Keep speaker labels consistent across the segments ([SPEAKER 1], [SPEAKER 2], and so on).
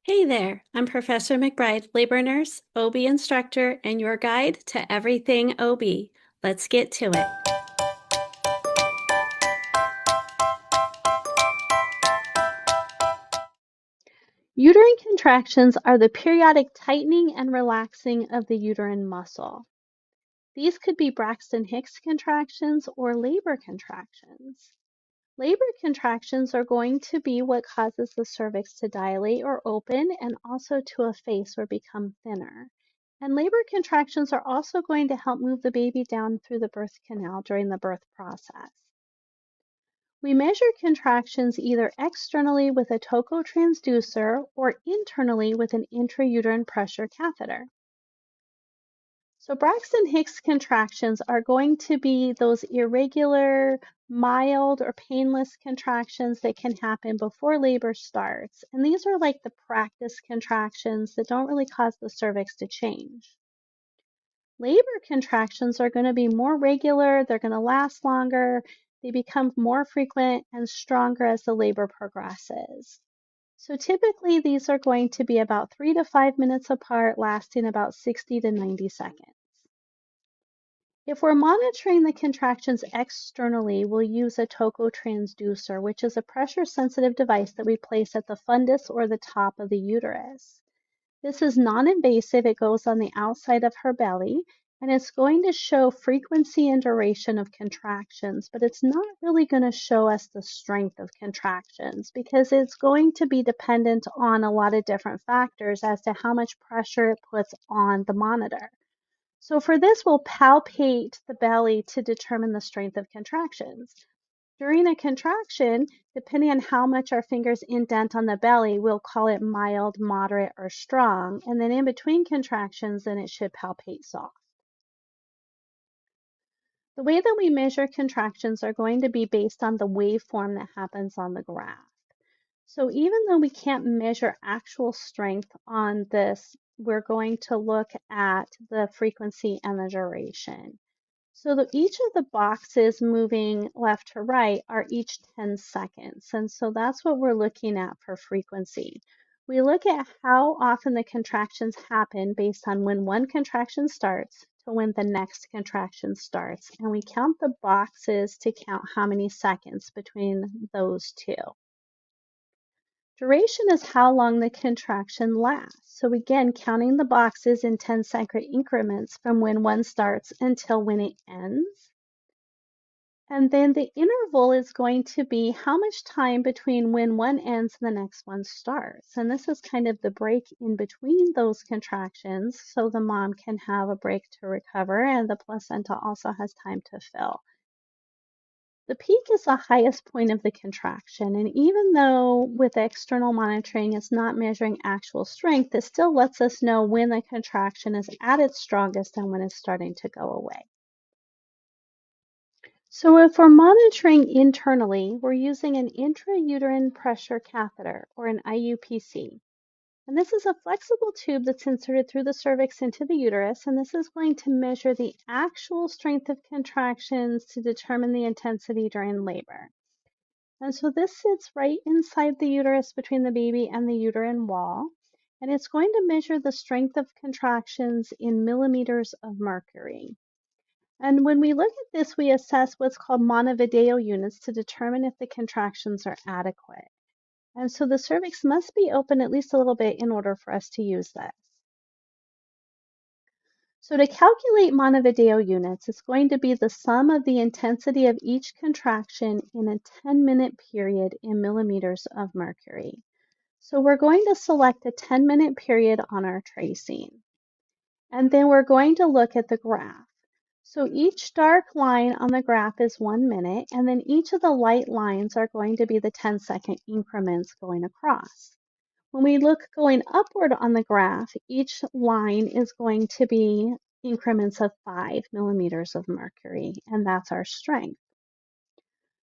[SPEAKER 1] Hey there, I'm Professor McBride, labor nurse, OB instructor, and your guide to everything OB. Let's get to it. Uterine contractions are the periodic tightening and relaxing of the uterine muscle. These could be Braxton Hicks contractions or labor contractions. Labor contractions are going to be what causes the cervix to dilate or open and also to efface or become thinner. And labor contractions are also going to help move the baby down through the birth canal during the birth process. We measure contractions either externally with a tocotransducer or internally with an intrauterine pressure catheter. So Braxton Hicks contractions are going to be those irregular, mild, or painless contractions that can happen before labor starts. And these are like the practice contractions that don't really cause the cervix to change. Labor contractions are going to be more regular, they're going to last longer, they become more frequent and stronger as the labor progresses. So typically these are going to be about 3 to 5 minutes apart, lasting about 60 to 90 seconds. If we're monitoring the contractions externally, we'll use a tocotransducer, which is a pressure-sensitive device that we place at the fundus or the top of the uterus. This is non-invasive. It goes on the outside of her belly, and it's going to show frequency and duration of contractions, but it's not really going to show us the strength of contractions because it's going to be dependent on a lot of different factors as to how much pressure it puts on the monitor. So for this, we'll palpate the belly to determine the strength of contractions. During a contraction, depending on how much our fingers indent on the belly, we'll call it mild, moderate, or strong. And then in between contractions, then it should palpate soft. The way that we measure contractions are going to be based on the waveform that happens on the graph. So even though we can't measure actual strength on this, we're going to look at the frequency and the duration. So each of the boxes moving left to right are each 10 seconds. And so that's what we're looking at for frequency. We look at how often the contractions happen based on when one contraction starts to when the next contraction starts. And we count the boxes to count how many seconds between those two. Duration is how long the contraction lasts. So again, counting the boxes in 10-second increments from when one starts until when it ends. And then the interval is going to be how much time between when one ends and the next one starts. And this is kind of the break in between those contractions so the mom can have a break to recover and the placenta also has time to fill. The peak is the highest point of the contraction, and even though with external monitoring it's not measuring actual strength, it still lets us know when the contraction is at its strongest and when it's starting to go away. So if we're monitoring internally, we're using an intrauterine pressure catheter, or an IUPC. And this is a flexible tube that's inserted through the cervix into the uterus, and this is going to measure the actual strength of contractions to determine the intensity during labor. And so this sits right inside the uterus between the baby and the uterine wall, and it's going to measure the strength of contractions in millimeters of mercury. And when we look at this, we assess what's called Montevideo units to determine if the contractions are adequate. And so the cervix must be open at least a little bit in order for us to use this. So to calculate Montevideo units, it's going to be the sum of the intensity of each contraction in a 10-minute period in millimeters of mercury. So we're going to select a 10-minute period on our tracing. And then we're going to look at the graph. So each dark line on the graph is 1 minute, and then each of the light lines are going to be the 10-second increments going across. When we look going upward on the graph, each line is going to be increments of 5 millimeters of mercury, and that's our strength.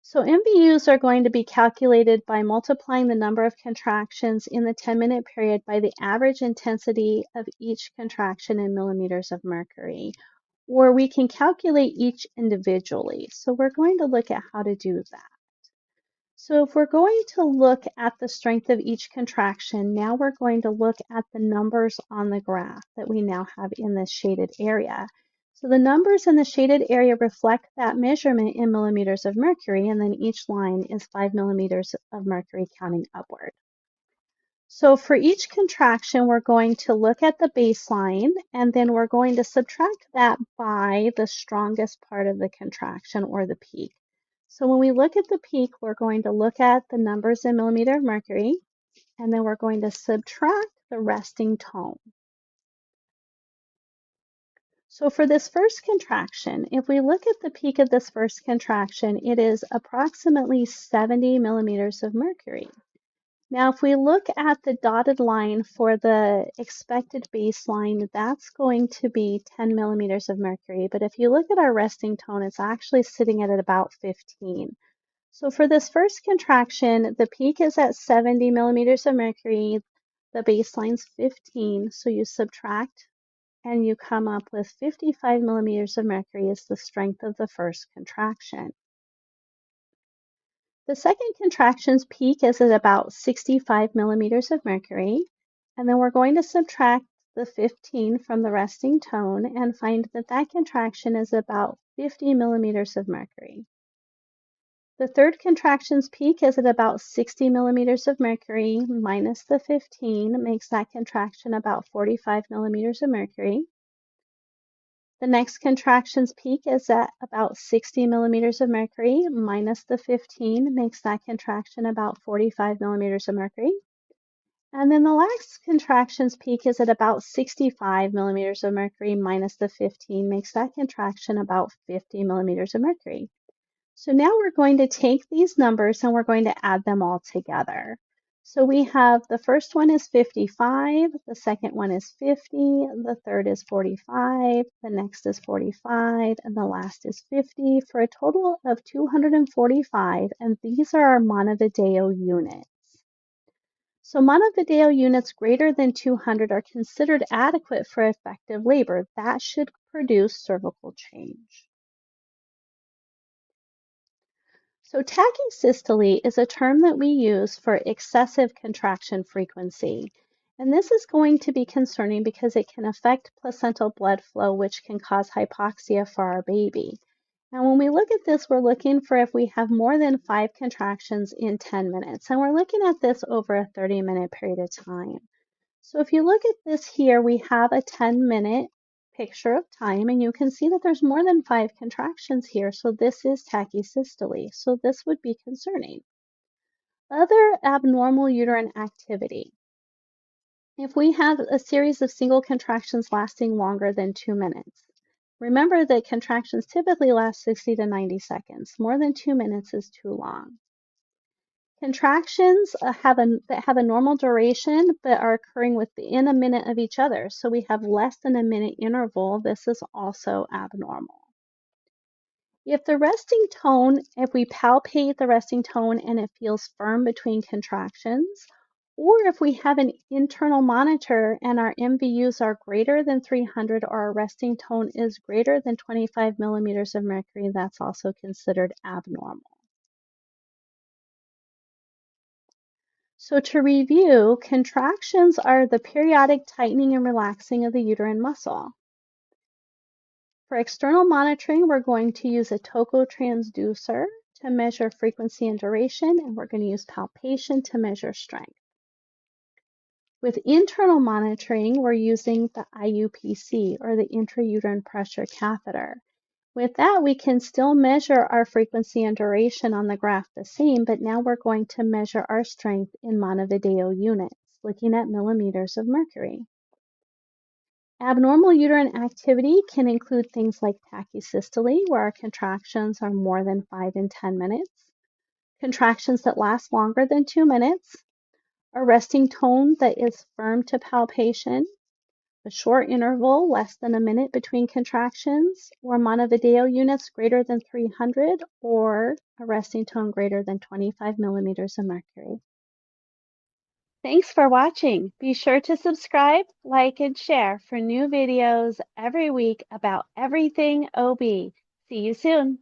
[SPEAKER 1] So MVUs are going to be calculated by multiplying the number of contractions in the 10-minute period by the average intensity of each contraction in millimeters of mercury, or we can calculate each individually. So we're going to look at how to do that. So if we're going to look at the strength of each contraction, now we're going to look at the numbers on the graph that we now have in this shaded area. So the numbers in the shaded area reflect that measurement in millimeters of mercury, and then each line is 5 millimeters of mercury counting upward. So for each contraction, we're going to look at the baseline, and then we're going to subtract that by the strongest part of the contraction, or the peak. So when we look at the peak, we're going to look at the numbers in millimeter of mercury, and then we're going to subtract the resting tone. So for this first contraction, if we look at the peak of this first contraction, it is approximately 70 millimeters of mercury. Now, if we look at the dotted line for the expected baseline, that's going to be 10 millimeters of mercury. But if you look at our resting tone, it's actually sitting at about 15. So for this first contraction, the peak is at 70 millimeters of mercury. The baseline's 15. So you subtract and you come up with 55 millimeters of mercury is the strength of the first contraction. The second contraction's peak is at about 65 millimeters of mercury, and then we're going to subtract the 15 from the resting tone and find that that contraction is about 50 millimeters of mercury. The third contraction's peak is at about 60 millimeters of mercury minus the 15 makes that contraction about 45 millimeters of mercury. The next contraction's peak is at about 60 millimeters of mercury minus the 15 makes that contraction about 45 millimeters of mercury. And then the last contraction's peak is at about 65 millimeters of mercury minus the 15 makes that contraction about 50 millimeters of mercury. So now we're going to take these numbers and we're going to add them all together. So we have the first one is 55, the second one is 50, the third is 45, the next is 45, and the last is 50 for a total of 245, and these are our Montevideo units. So Montevideo units greater than 200 are considered adequate for effective labor. That should produce cervical change. So tachysystole is a term that we use for excessive contraction frequency. And this is going to be concerning because it can affect placental blood flow, which can cause hypoxia for our baby. And when we look at this, we're looking for if we have more than 5 contractions in 10 minutes. And we're looking at this over a 30-minute period of time. So if you look at this here, we have a 10-minute picture of time, and you can see that there's more than 5 contractions here. So this is tachysystole. So this would be concerning. Other abnormal uterine activity. If we have a series of single contractions lasting longer than 2 minutes, remember that contractions typically last 60 to 90 seconds. More than 2 minutes is too long. Contractions that have a normal duration but are occurring within a minute of each other. So we have less than a minute interval. This is also abnormal. If we palpate the resting tone and it feels firm between contractions, or if we have an internal monitor and our MVUs are greater than 300 or our resting tone is greater than 25 millimeters of mercury, that's also considered abnormal. So to review, contractions are the periodic tightening and relaxing of the uterine muscle. For external monitoring, we're going to use a tocotransducer to measure frequency and duration, and we're going to use palpation to measure strength. With internal monitoring, we're using the IUPC, or the intrauterine pressure catheter. With that, we can still measure our frequency and duration on the graph the same, but now we're going to measure our strength in Montevideo units, looking at millimeters of mercury. Abnormal uterine activity can include things like tachysystole, where our contractions are more than 5 and 10 minutes, contractions that last longer than 2 minutes, a resting tone that is firm to palpation, a short interval less than a minute between contractions, or Montevideo units greater than 300, or a resting tone greater than 25 millimeters of mercury. Thanks for watching. Be sure to subscribe, like, and share for new videos every week about everything OB. See you soon.